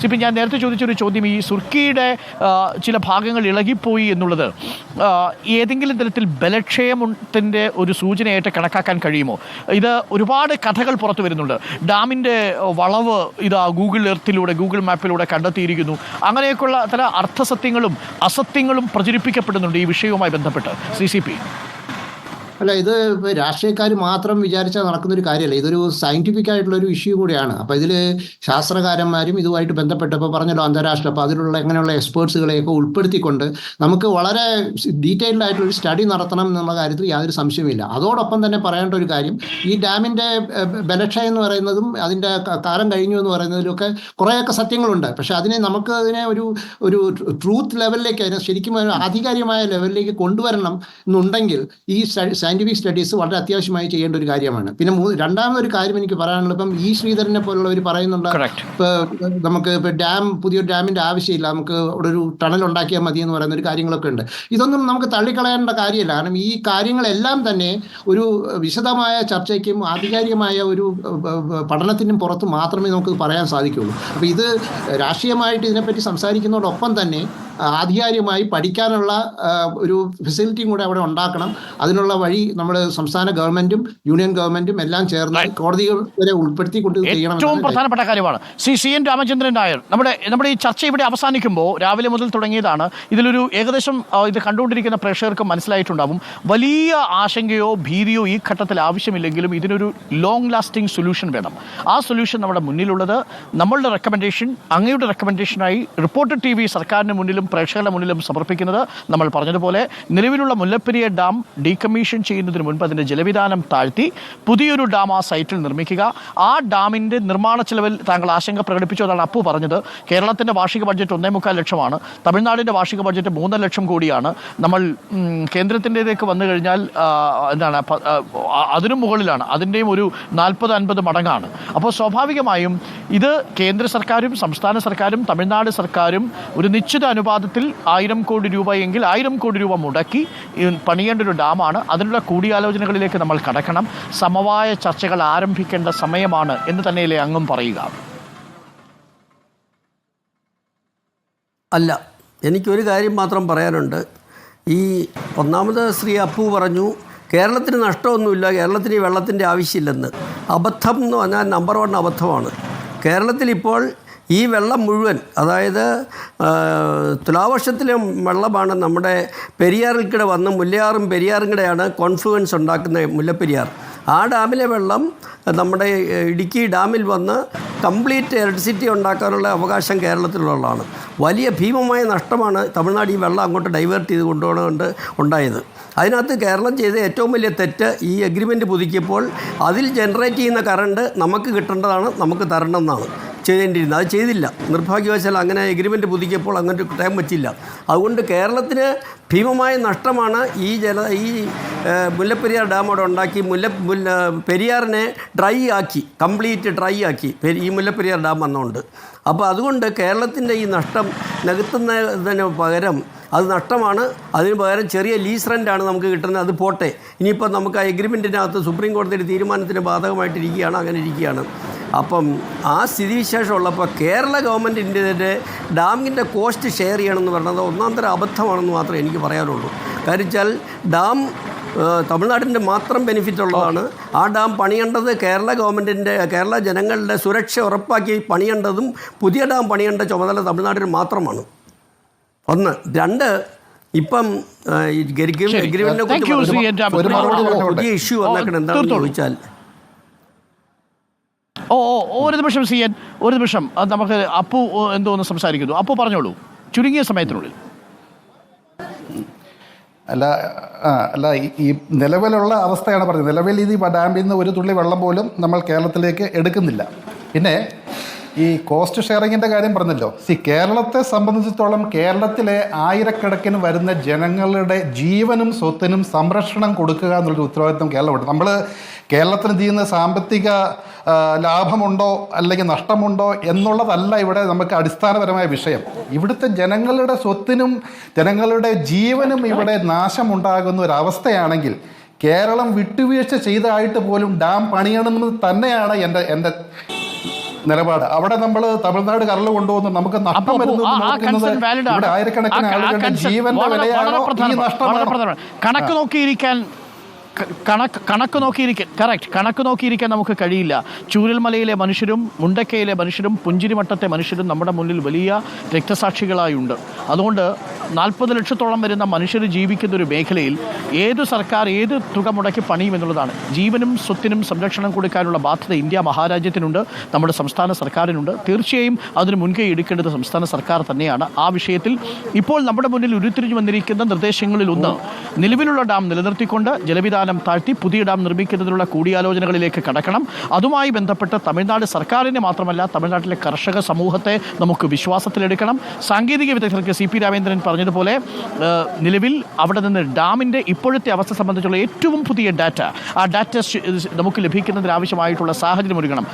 CP, ഞാൻ നേരത്തെ ചോദിച്ചൊരു ചോദ്യം, ഈ സുർക്കിയുടെ ചില ഭാഗങ്ങൾ ഇളകിപ്പോയി എന്നുള്ളത് ഏതെങ്കിലും തരത്തിൽ ബലക്ഷയത്തിൻ്റെ ഒരു സൂചനയായിട്ട് കണക്കാക്കാൻ കഴിയുമോ? ഇത് ഒരുപാട് കഥകൾ പുറത്തു വരുന്നുണ്ട്. ഡാമിൻ്റെ വളവ് ഇതാ ഗൂഗിൾ എർത്തിലൂടെ, ഗൂഗിൾ മാപ്പിലൂടെ കണ്ടെത്തിയിരിക്കുന്നു. അങ്ങനെയൊക്കെയുള്ള ചില അർത്ഥസത്യങ്ങളും അസത്യങ്ങളും പ്രചരിപ്പിക്കപ്പെടുന്നുണ്ട് ഈ വിഷയവുമായി ബന്ധപ്പെട്ട്. CCP അല്ല, ഇത് രാഷ്ട്രീയക്കാർ മാത്രം വിചാരിച്ചാൽ നടക്കുന്നൊരു കാര്യമല്ല. ഇതൊരു സയൻറ്റിഫിക് ആയിട്ടുള്ളൊരു ഇഷ്യൂ കൂടിയാണ്. അപ്പോൾ ഇതിൽ ശാസ്ത്രകാരന്മാരും ഇതുമായിട്ട് ബന്ധപ്പെട്ടപ്പോൾ പറഞ്ഞല്ലോ അന്താരാഷ്ട്ര, അപ്പോൾ അതിലുള്ള എങ്ങനെയുള്ള എക്സ്പേർട്സുകളെയൊക്കെ ഉൾപ്പെടുത്തിക്കൊണ്ട് നമുക്ക് വളരെ ഡീറ്റെയിൽഡ് ആയിട്ടുള്ളൊരു സ്റ്റഡി നടത്തണം എന്നുള്ള കാര്യത്തിൽ യാതൊരു സംശയമില്ല. അതോടൊപ്പം തന്നെ പറയേണ്ട ഒരു കാര്യം, ഈ ഡാമിൻ്റെ ബലക്ഷയം എന്ന് പറയുന്നതും അതിൻ്റെ കാലം കഴിഞ്ഞു എന്ന് പറയുന്നതിലൊക്കെ കുറേയൊക്കെ സത്യങ്ങളുണ്ട്. പക്ഷേ നമുക്ക് അതിനെ ഒരു ട്രൂത്ത് ലെവലിലേക്ക്, അതിനെ ശരിക്കും ആധികാരികമായ ലെവലിലേക്ക് കൊണ്ടുവരണം എന്നുണ്ടെങ്കിൽ ഈ സയന്റിഫിക് സ്റ്റഡീസ് വളരെ അത്യാവശ്യമായി ചെയ്യേണ്ട ഒരു കാര്യമാണ്. പിന്നെ രണ്ടാമതൊരു കാര്യം എനിക്ക് പറയാനുള്ളത്, ഇപ്പം ഈ ശ്രീധരനെ പോലുള്ളവർ പറയുന്നുണ്ട് നമുക്ക് പുതിയൊരു ഡാമിൻ്റെ ആവശ്യമില്ല, നമുക്ക് അവിടെ ഒരു ടണൽ ഉണ്ടാക്കിയാൽ മതി എന്ന് പറയുന്ന ഒരു കാര്യങ്ങളൊക്കെ ഉണ്ട്. ഇതൊന്നും നമുക്ക് തള്ളിക്കളയേണ്ട കാര്യമില്ല. കാരണം ഈ കാര്യങ്ങളെല്ലാം തന്നെ ഒരു വിശദമായ ചർച്ചയ്ക്കും ആധികാരികമായ ഒരു പഠനത്തിനും പുറത്ത് മാത്രമേ നമുക്ക് പറയാൻ സാധിക്കുകയുള്ളൂ. അപ്പോൾ ഇത് രാഷ്ട്രീയമായിട്ട് ഇതിനെപ്പറ്റി സംസാരിക്കുന്നതോടൊപ്പം തന്നെ ആധികാരികമായി പഠിക്കാനുള്ള ഒരു ഫെസിലിറ്റിയും കൂടെ അവിടെ ഉണ്ടാക്കണം. അതിനുള്ള വഴി നമ്മൾ സംസ്ഥാന ഗവൺമെന്റും യൂണിയൻ ഗവൺമെന്റും എല്ലാം ചേർന്ന് കോടതികൾ വരെ ഉൾപ്പെടുത്തിക്കൊണ്ട് ചെയ്യണം. ഏറ്റവും പ്രധാനപ്പെട്ട കാര്യമാണ്. CN രാമചന്ദ്രൻ നായർ, നമ്മുടെ ഈ ചർച്ച ഇവിടെ അവസാനിക്കുമ്പോൾ, രാവിലെ മുതൽ തുടങ്ങിയതാണ്, ഇതിലൊരു ഏകദേശം ഇത് കണ്ടുകൊണ്ടിരിക്കുന്ന പ്രേക്ഷകർക്ക് മനസ്സിലായിട്ടുണ്ടാവും, വലിയ ആശങ്കയോ ഭീതിയോ ഈ ഘട്ടത്തിൽ ആവശ്യമില്ലെങ്കിലും ഇതിനൊരു ലോങ് ലാസ്റ്റിംഗ് സൊല്യൂഷൻ വേണം. ആ സൊല്യൂഷൻ നമ്മുടെ മുന്നിലുള്ളത്, നമ്മളുടെ റെക്കമെൻഡേഷൻ, അങ്ങയുടെ റെക്കമെൻഡേഷനായി റിപ്പോർട്ടർ TV സർക്കാരിന് മുന്നിലും പ്രേക്ഷകരുടെ മുന്നിലും സമർപ്പിക്കുന്നത്, നമ്മൾ പറഞ്ഞതുപോലെ നിലവിലുള്ള മുല്ലപ്പെരിയാർ ഡാം ഡീകമ്മീഷൻ ചെയ്യുന്നതിന് മുൻപ് അതിൻ്റെ ജലവിധാനം താഴ്ത്തി പുതിയൊരു ഡാം ആ സൈറ്റിൽ നിർമ്മിക്കുക. ആ ഡാമിൻ്റെ നിർമ്മാണ ചെലവിൽ താങ്കൾ ആശങ്ക പ്രകടിപ്പിച്ചു. അതാണ് അപ്പു പറഞ്ഞത്. കേരളത്തിൻ്റെ വാർഷിക ബഡ്ജറ്റ് 1.25 ലക്ഷമാണ്. തമിഴ്നാടിൻ്റെ വാർഷിക ബഡ്ജറ്റ് 3 ലക്ഷം കോടിയാണ്. നമ്മൾ കേന്ദ്രത്തിൻ്റെതിലേക്ക് വന്നു കഴിഞ്ഞാൽ അതിനും മുകളിലാണ്, അതിൻ്റെയും ഒരു 40-50 മടങ്ങാണ്. അപ്പോൾ സ്വാഭാവികമായും ഇത് കേന്ദ്ര സർക്കാരും സംസ്ഥാന സർക്കാരും തമിഴ്നാട് സർക്കാരും ഒരു നിശ്ചിത അനുപാതത്തിൽ 1000 കോടി രൂപയെങ്കിൽ 1000 കോടി രൂപ മുടക്കി പണിയേണ്ട ഒരു ഡാമാണ്. അതിനുള്ള കൂടിയാലോചനകളിലേക്ക് നമ്മൾ കടക്കണം. സമവായ ചർച്ചകൾ ആരംഭിക്കേണ്ട സമയമാണ് എന്ന് തന്നെയല്ലേ അങ്ങും പറയുക? അല്ല, എനിക്കൊരു കാര്യം മാത്രം പറയാനുണ്ട്. ഈ ഒന്നാമത് ശ്രീ അപ്പു പറഞ്ഞു കേരളത്തിന് നഷ്ടമൊന്നുമില്ല, കേരളത്തിന് ഈ വെള്ളത്തിൻ്റെ ആവശ്യമില്ലെന്ന്. അബദ്ധം എന്ന് പറഞ്ഞാൽ നമ്പർ 1 അബദ്ധമാണ്. കേരളത്തിലിപ്പോൾ ഈ വെള്ളം മുഴുവൻ, അതായത് തുലാവർഷത്തിലെ വെള്ളമാണ് നമ്മുടെ പെരിയാറിൽ കൂടെ വന്ന് മുല്ലയാറും പെരിയാറും കൂടെയാണ് കോൺഫ്ലുവൻസ് ഉണ്ടാക്കുന്ന മുല്ലപ്പെരിയാർ. ആ ഡാമിലെ വെള്ളം നമ്മുടെ ഇടുക്കി ഡാമിൽ വന്ന് കംപ്ലീറ്റ് ഇലക്ട്രിസിറ്റി ഉണ്ടാക്കാനുള്ള അവകാശം കേരളത്തിലുള്ളതാണ്. വലിയ ഭീമമായ നഷ്ടമാണ് തമിഴ്നാട് ഈ വെള്ളം അങ്ങോട്ട് ഡൈവേർട്ട് ചെയ്ത് കൊണ്ടുപോകുന്നത് ഉണ്ടായത്. അതിനകത്ത് കേരളം ചെയ്ത ഏറ്റവും വലിയ തെറ്റ്, ഈ എഗ്രിമെൻറ്റ് പുതുക്കിയപ്പോൾ അതിൽ ജനറേറ്റ് ചെയ്യുന്ന കറണ്ട് നമുക്ക് കിട്ടേണ്ടതാണ്, നമുക്ക് തരണമെന്നാണ് ചെയ്തേണ്ടിയിരുന്നത്. അത് ചെയ്തില്ല. നിർഭാഗ്യവശാൽ അങ്ങനെ എഗ്രിമെൻറ്റ് പുതുക്കിയപ്പോൾ അങ്ങനെ ടൈം വച്ചില്ല. അതുകൊണ്ട് കേരളത്തിന് ഭീമമായ നഷ്ടമാണ് ഈ മുല്ലപ്പെരിയാർ ഡാം അവിടെ ഉണ്ടാക്കി പെരിയാറിനെ ഡ്രൈ ആക്കി, കംപ്ലീറ്റ് ഡ്രൈ ആക്കി ഈ മുല്ലപ്പെരിയാർ ഡാം വന്നുകൊണ്ട്. അപ്പോൾ അതുകൊണ്ട് കേരളത്തിൻ്റെ ഈ നഷ്ടം നികത്തുന്നതിന് പകരം അത് നഷ്ടമാണ്. അതിന് പകരം ചെറിയ ലീസ് റെൻ്റാണ് നമുക്ക് കിട്ടുന്നത്. അത് പോട്ടെ, ഇനിയിപ്പോൾ നമുക്ക് ആ എഗ്രിമെൻറ്റിനകത്ത് സുപ്രീം കോടതിയുടെ തീരുമാനത്തിന് ബാധകമായിട്ടിരിക്കുകയാണ്, അങ്ങനെ ഇരിക്കുകയാണ്. അപ്പം ആ സ്ഥിതിവിശേഷം ഉള്ളപ്പോൾ കേരള ഗവൺമെൻറ്റിൻ്റെ ഡാമിൻ്റെ കോസ്റ്റ് ഷെയർ ചെയ്യണമെന്ന് പറയുന്നത് ഒന്നാം തരം അബദ്ധമാണെന്ന് മാത്രമേ എനിക്ക് പറയാനുള്ളൂ. കാര്യം വെച്ചാൽ ഡാം തമിഴ്നാടിൻ്റെ മാത്രം ബെനിഫിറ്റ് ഉള്ളതാണ്. ആ ഡാം പണിയേണ്ടത് കേരള ഗവൺമെൻറ്റിൻ്റെ, കേരള ജനങ്ങളുടെ സുരക്ഷ ഉറപ്പാക്കി പണിയേണ്ടതും പുതിയ ഡാം പണിയേണ്ട ചുമതല തമിഴ്നാടിന് മാത്രമാണ്. 1. 2, ഇപ്പം എഗ്രിമെൻറ്റിനെ കുറിച്ച് പുതിയ ഇഷ്യൂ വന്നേക്കണം. എന്താണെന്ന് ചോദിച്ചാൽ ഒരു നിമിഷം CN, ഒരു നിമിഷം, നമുക്ക് അപ്പു എന്തോന്ന് സംസാരിക്കുന്നു. അപ്പു പറഞ്ഞോളൂ, ചുരുങ്ങിയ സമയത്തിനുള്ളിൽ. അല്ല ഈ നിലവിലുള്ള അവസ്ഥയാണ് പറഞ്ഞത്. നിലവിൽ ഈ ഡാമിൽ നിന്ന് ഒരു തുള്ളി വെള്ളം പോലും നമ്മൾ കേരളത്തിലേക്ക് എടുക്കുന്നില്ല. പിന്നെ ഈ കോസ്റ്റ് ഷെയറിങ്ങിൻ്റെ കാര്യം പറഞ്ഞല്ലോ. കേരളത്തെ സംബന്ധിച്ചിടത്തോളം കേരളത്തിലെ ആയിരക്കണക്കിന് വരുന്ന ജനങ്ങളുടെ ജീവനും സ്വത്തിനും സംരക്ഷണം കൊടുക്കുക എന്നുള്ളൊരു ഉത്തരവാദിത്വം കേരളമുണ്ട്. നമ്മൾ കേരളത്തിന് ചെയ്യുന്ന സാമ്പത്തിക ലാഭമുണ്ടോ അല്ലെങ്കിൽ നഷ്ടമുണ്ടോ എന്നുള്ളതല്ല ഇവിടെ നമുക്ക് അടിസ്ഥാനപരമായ വിഷയം. ഇവിടുത്തെ ജനങ്ങളുടെ സ്വത്തിനും ജനങ്ങളുടെ ജീവനും ഇവിടെ നാശമുണ്ടാകുന്ന ഒരവസ്ഥയാണെങ്കിൽ കേരളം വിട്ടുവീഴ്ച ചെയ്തതായിട്ട് പോലും ഡാം പണിയണമെന്ന് തന്നെയാണ് എൻ്റെ നിലപാട്. അവിടെ നമ്മൾ തമിഴ്നാട് കരൾ കൊണ്ടുവന്ന് നമുക്ക് നഷ്ടം അപ്പോൾ വരുന്നത് ആ നോക്കുന്നത് കൺസേൺ വാലിഡ് ആണ്. ഇവിടെ ആയിരക്കണക്കിന് ആ ആളുകളുടെ കൺസേൺ ജീവന്റെ വളരെ വിലയാണോ ഈ പ്രധാനമാണ്. വളരെ നഷ്ടമാണോ? പ്രധാനമാണ്. കണക്ക് നോക്കിയിരിക്കാൻ നമുക്ക് കഴിയില്ല. ചൂരൽമലയിലെ മനുഷ്യരും മുണ്ടക്കയിലെ മനുഷ്യരും പുഞ്ചിരിമട്ടത്തെ മനുഷ്യരും നമ്മുടെ മുന്നിൽ വലിയ രക്തസാക്ഷികളായുണ്ട്. അതുകൊണ്ട് 40 ലക്ഷത്തോളം വരുന്ന മനുഷ്യർ ജീവിക്കുന്ന ഒരു മേഖലയിൽ ഏത് സർക്കാർ ഏത് തുക മുടക്കി പണിയും എന്നുള്ളതാണ്. ജീവനും സ്വത്തിനും സംരക്ഷണം കൊടുക്കാനുള്ള ബാധ്യത ഇന്ത്യ മഹാരാജ്യത്തിനുണ്ട്, നമ്മുടെ സംസ്ഥാന സർക്കാരിനുണ്ട്. തീർച്ചയായും അതിന് മുൻകൈ എടുക്കേണ്ടത് സംസ്ഥാന സർക്കാർ തന്നെയാണ്. ആ വിഷയത്തിൽ ഇപ്പോൾ നമ്മുടെ മുന്നിൽ ഉരുത്തിരിഞ്ഞു വന്നിരിക്കുന്ന നിർദ്ദേശങ്ങളിൽ ഒന്ന്, നിലവിലുള്ള ഡാം നിലനിർത്തിക്കൊണ്ട് ജലവിധാനം താഴ്ത്തി പുതിയ ഡാം നിർമ്മിക്കുന്നതിനുള്ള കൂടിയാലോചനകളിലേക്ക് കടക്കണം. അതുമായി ബന്ധപ്പെട്ട് തമിഴ്നാട് സർക്കാരിനെ മാത്രമല്ല തമിഴ്നാട്ടിലെ കർഷക സമൂഹത്തെ നമുക്ക് വിശ്വാസത്തിലെടുക്കണം. സാങ്കേതിക വിദഗ്ധർക്ക് CP രാമേന്ദ്രൻ പറഞ്ഞതുപോലെ നിലവിൽ അവിടെ നിന്ന് ഡാമിൻ്റെ ഇപ്പോഴത്തെ അവസ്ഥ സംബന്ധിച്ചുള്ള ഏറ്റവും പുതിയ ഡാറ്റ, ആ ഡാറ്റ നമുക്ക് ലഭിക്കുന്നതിനാവശ്യമായിട്ടുള്ള സാഹചര്യം ഒരുക്കണം.